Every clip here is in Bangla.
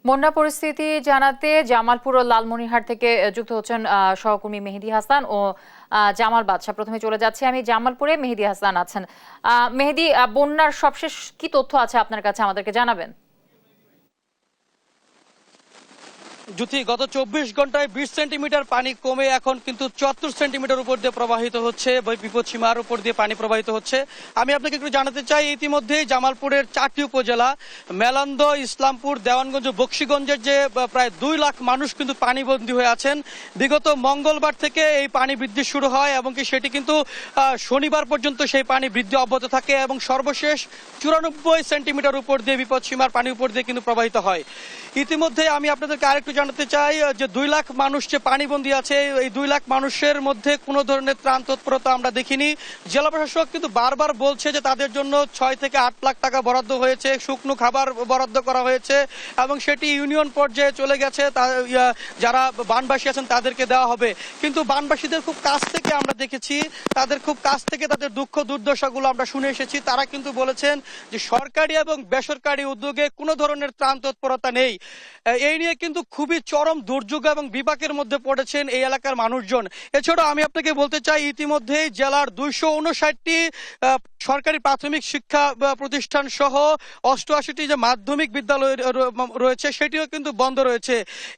বন্যা পরিস্থিতি জানাতে জামালপুর ও লালমনিরহাট থেকে যুক্ত হচ্ছেন সহকর্মী মেহেদী হাসান ও জামাল বাদশা। প্রথমে চলে যাচ্ছি আমি জামালপুরে, মেহেদী হাসান আছেন। মেহেদী, বন্যার সবশেষ কি তথ্য আছে আপনার কাছে, আমাদেরকে জানাবেন। জ্যোতি, গত 24 ঘন্টায় 20 সেন্টিমিটার পানি কমে এখন কিন্তু 74 সেন্টিমিটার উপর দিয়ে প্রবাহিত হচ্ছে, বিপদসীমার উপর দিয়ে পানি প্রবাহিত হচ্ছে। আমি আপনাকে একটু জানাতে চাই, ইতিমধ্যেই জামালপুরের 4টি উপজেলা মেলান্দ, ইসলামপুর, দেওয়ানগঞ্জ, বকশীগঞ্জের যে প্রায় 2 লাখ মানুষ কিন্তু পানিবন্দী হয়ে আছেন। বিগত মঙ্গলবার থেকে এই পানি বৃদ্ধি শুরু হয় এবং সেটি কিন্তু শনিবার পর্যন্ত সেই পানি বৃদ্ধি অব্যাহত থাকে এবং সর্বশেষ 94 সেন্টিমিটার উপর দিয়ে বিপদসীমার পানি উপর দিয়ে কিন্তু প্রবাহিত হয়। ইতিমধ্যে আমি আপনাদেরকে আরেকটু জানাতে চাই যে 2 লাখ মানুষ যে পানিবন্দী আছে, এই 2 লাখ মানুষের মধ্যে কোনো ধরনের ত্রাণ তৎপরতা আমরা দেখিনি। জেলা প্রশাসক কিন্তু বারবার বলছে যে তাদের জন্য 6 থেকে 8 লাখ টাকা বরাদ্দ হয়েছে, শুকনো খাবার বরাদ্দ করা হয়েছে এবং সেটি ইউনিয়ন পর্যায়ে চলে গেছে, যারা বানবাসী আছেন তাদেরকে দেওয়া হবে। কিন্তু বানবাসীদের খুব কাছ থেকে আমরা দেখেছি, তাদের খুব কাছ থেকে তাদের দুঃখ দুর্দশাগুলো আমরা শুনে এসেছি। তারা কিন্তু বলেছেন যে সরকারি এবং বেসরকারি উদ্যোগে কোনো ধরনের ত্রাণ তৎপরতা নেই। এই নিয়ে কিন্তু খুবই চরম দুর্যোগ এবং বিপাকের মধ্যে পড়েছেন এই এলাকার মানুষজন। এছাড়াও আমি আপনাকে বলতে চাই, ইতিমধ্যেই জেলার 259টি সরকারি প্রাথমিক শিক্ষা প্রতিষ্ঠান সহ 88টি যে মাধ্যমিক বিদ্যালয় রয়েছে সেটিও কিন্তু বন্ধ রয়েছে।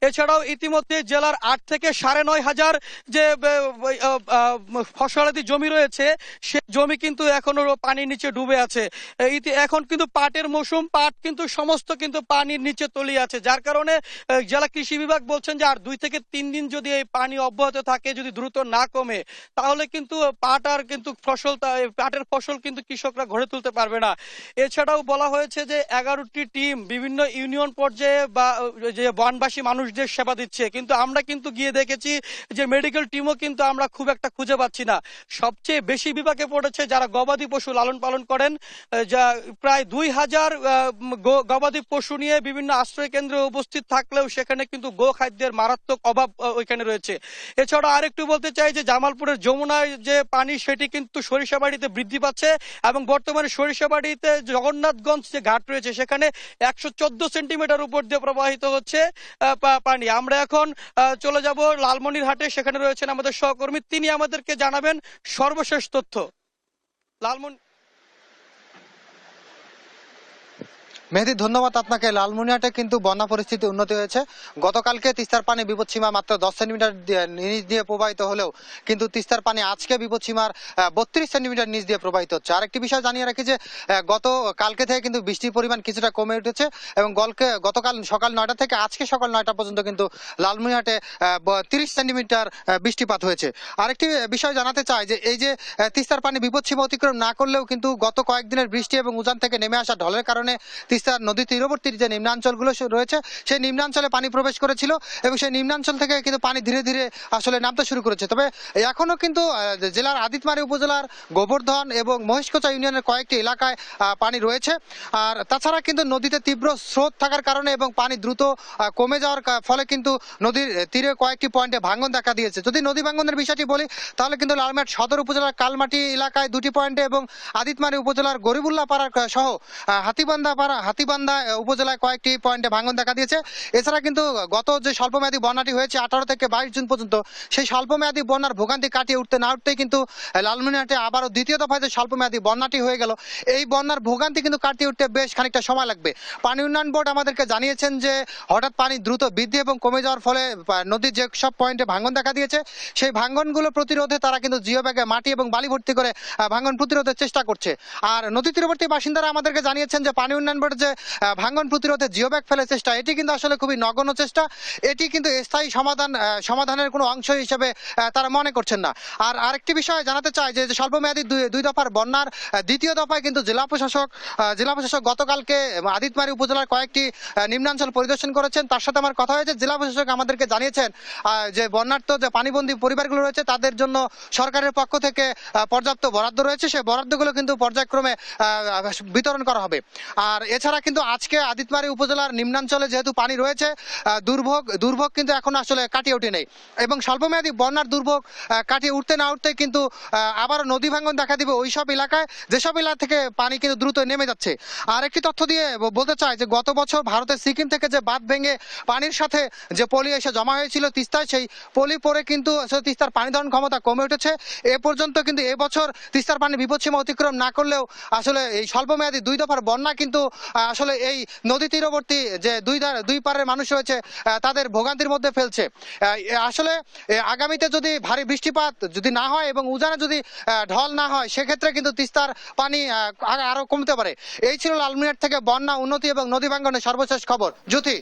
এছাড়াও ইতিমধ্যে জেলার 8 থেকে 9,500 যে ফসলাদি জমি রয়েছে, সে জমি কিন্তু এখনো পানির নিচে ডুবে আছে। এখন কিন্তু পাটের মৌসুম, পাট কিন্তু সমস্ত কিন্তু পানির নিচে তলিয়ে আছে, যার কারণে জেলা কৃষি বিভাগ বলছেন যে আর 2 থেকে 3 দিন যদি এই পানি অব্যাহত থাকে, যদি দ্রুত না কমে, তাহলে কিন্তু পাটের ফসল কিন্তু কৃষকরা ঘরে তুলতে পারবে না। এছাড়াও বলা হয়েছে যে 11টি টিম বিভিন্ন ইউনিয়ন পর্যায়ে বা যে বনবাসী মানুষদের সেবা দিচ্ছে, কিন্তু আমরা কিন্তু গিয়ে দেখেছি যে মেডিকেল টিমও কিন্তু আমরা খুব একটা খুঁজে পাচ্ছি না। সবচেয়ে বেশি বিপাকে পড়েছে যারা গবাদি পশু লালন পালন করেন, যা প্রায় 2000 গবাদি পশু নিয়ে বিভিন্ন আশ্রয় কেন্দ্রে উপস্থিত থাকলেও সেখানে কিন্তু গো খাদ্যের মারাত্মক অভাব ওইখানে রয়েছে। এছাড়া আরেকটু বলতে চাই যে জামালপুরের যমুনার যে পানি সেটি কিন্তু সরিষাবাড়িতে বৃদ্ধি পাচ্ছে এবং বর্তমানে সরিষাবাড়িতে জগন্নাথগঞ্জ যে ঘাট রয়েছে সেখানে 114 সেন্টিমিটার উপর দিয়ে প্রবাহিত হচ্ছে পানি। আমরা এখন চলে যাব লালমনিরহাটে, সেখানে রয়েছেন আমাদের সহকর্মী, তিনি আমাদেরকে জানাবেন সর্বশেষ তথ্য। লালমনি মেহেদী, ধন্যবাদ আপনাকে। লালমনিরহাটে কিন্তু বন্যা পরিস্থিতি উন্নতি হয়েছে। গতকালকে তিস্তার পানি বিপদসীমা মাত্র 10 সেন্টিমিটার নিচ দিয়ে প্রবাহিত হলেও কিন্তু তিস্তার পানি আজকে বিপদসীমার 32 সেন্টিমিটার নিচ দিয়ে প্রবাহিত হচ্ছে। আরেকটি বিষয় জানিয়ে রাখি যে কালকে থেকে কিন্তু বৃষ্টির পরিমাণ কিছুটা কমে উঠেছে এবং গতকাল সকাল 9টা থেকে আজকে সকাল 9টা পর্যন্ত কিন্তু লালমনিরহাটে 30 সেন্টিমিটার বৃষ্টিপাত হয়েছে। আরেকটি বিষয় জানাতে চাই যে এই যে তিস্তার পানি বিপদসীমা অতিক্রম না করলেও কিন্তু গত কয়েকদিনের বৃষ্টি এবং উজান থেকে নেমে আসা ঢলের কারণে তিস্তার নদী তীরবর্তী যে নিম্নাঞ্চলগুলো রয়েছে সেই নিম্নাঞ্চলে পানি প্রবেশ করেছিল এবং সেই নিম্নাঞ্চল থেকে কিন্তু পানি ধীরে ধীরে আসলে নামতে শুরু করেছে। তবে এখনো কিন্তু জেলার আদিতমারি উপজেলার গোবর্ধন এবং মহেশকোচা ইউনিয়নের কয়েকটি এলাকায় পানি রয়েছে। আর তাছাড়া কিন্তু নদীতে তীব্র স্রোত থাকার কারণে এবং পানি দ্রুত কমে যাওয়ার ফলে কিন্তু নদীর তীরে কয়েকটি পয়েন্টে ভাঙন দেখা দিয়েছে। যদি নদী ভাঙনের বিষয়টি বলি তাহলে কিন্তু লালমনিরহাট সদর উপজেলার কালমাটি এলাকায় 2টি পয়েন্টে এবং আদিতমারি উপজেলার গরিবুল্লাহ পাড়া সহ হাতিবান্ধা উপজেলায় কয়েকটি পয়েন্টে ভাঙন দেখা দিয়েছে। এছাড়া কিন্তু গত যে স্বল্পমেয়াদী বন্যাটি হয়েছে 18 থেকে 22 জুন পর্যন্ত, সেই স্বল্পমেয়াদী বন্যার ভোগান্তি কাটিয়ে উঠতে না উঠতেই কিন্তু লালমনিরহাটে আবারও দ্বিতীয় দফায় যে স্বল্পমেয়াদী বন্যাটি হয়ে গেল, এই বন্যার ভোগান্তি কিন্তু কাটিয়ে উঠতে বেশ খানিকটা সময় লাগবে। পানি উন্নয়ন বোর্ড আমাদেরকে জানিয়েছেন যে হঠাৎ পানি দ্রুত বৃদ্ধি এবং কমে যাওয়ার ফলে নদীর যে সব পয়েন্টে ভাঙন দেখা দিয়েছে সেই ভাঙনগুলো প্রতিরোধে তারা কিন্তু জিও ব্যাগে মাটি এবং বালি ভর্তি করে ভাঙন প্রতিরোধের চেষ্টা করছে। আর নদী তীরবর্তী বাসিন্দারা আমাদেরকে জানিয়েছেন যে পানি উন্নয়ন বোর্ড যে ভাঙন প্রতিরোধে জিও ব্যাগ ফেলার চেষ্টা, এটি কিন্তু আসলে খুবই নগণ্য চেষ্টা। এটি কিন্তু স্থায়ী সমাধানের কোনো অংশ হিসেবে তারা মনে করছেন না। আর আরেকটি বিষয় জানাতে চাই যে স্বল্পমেয়াদী দুই দফার বন্যার দ্বিতীয় দফায় কিন্তু জেলা প্রশাসক গতকালকে আদিতমারি উপজেলার কয়েকটি নিম্নাঞ্চল পরিদর্শন করেছেন। তার সাথে আমার কথা হয়েছে, জেলা প্রশাসক আমাদেরকে জানিয়েছেন যে বন্যার্ত যে পানিবন্দী পরিবারগুলো রয়েছে তাদের জন্য সরকারের পক্ষ থেকে পর্যাপ্ত বরাদ্দ রয়েছে, সেই বরাদ্দগুলো কিন্তু পর্যায়ক্রমে বিতরণ করা হবে। আর এছাড়া এছাড়া কিন্তু আজকে আদিতমারি উপজেলার নিম্নাঞ্চলে যেহেতু পানি রয়েছে, দুর্ভোগ কিন্তু এখন আসলে কাটিয়ে ওঠে নেই এবং স্বল্পমেয়াদী বন্যার দুর্ভোগ কাটিয়ে উঠতে না উঠতে কিন্তু আবারও নদী ভাঙন দেখা দিবে ওইসব এলাকায়, যেসব এলাকা থেকে পানি কিন্তু দ্রুত নেমে যাচ্ছে। আর একটি তথ্য দিয়ে বলতে চাই যে গত বছর ভারতের সিকিম থেকে যে বাঁধ ভেঙে পানির সাথে যে পলি এসে জমা হয়েছিল তিস্তায়, সেই পলি পরে কিন্তু আসলে তিস্তার পানি ধারণ ক্ষমতা কমে উঠেছে। এ পর্যন্ত কিন্তু এবছর তিস্তার পানি বিপদসীমা অতিক্রম না করলেও আসলে এই স্বল্পমেয়াদী 2 দফার বন্যা কিন্তু আসলে এই নদী তীরবর্তী যে দুই পারের মানুষ রয়েছে তাদের ভোগান্তির মধ্যে ফেলছে। আসলে আগামীতে যদি ভারী বৃষ্টিপাত যদি না হয় এবং উজানে যদি ঢল না হয়, সেক্ষেত্রে কিন্তু তিস্তার পানি আরো কমতে পারে। এই ছিল লালমনিরহাট থেকে বন্যা, উন্নতি এবং নদী ভাঙ্গনের সর্বশেষ খবর। জ্যোতি।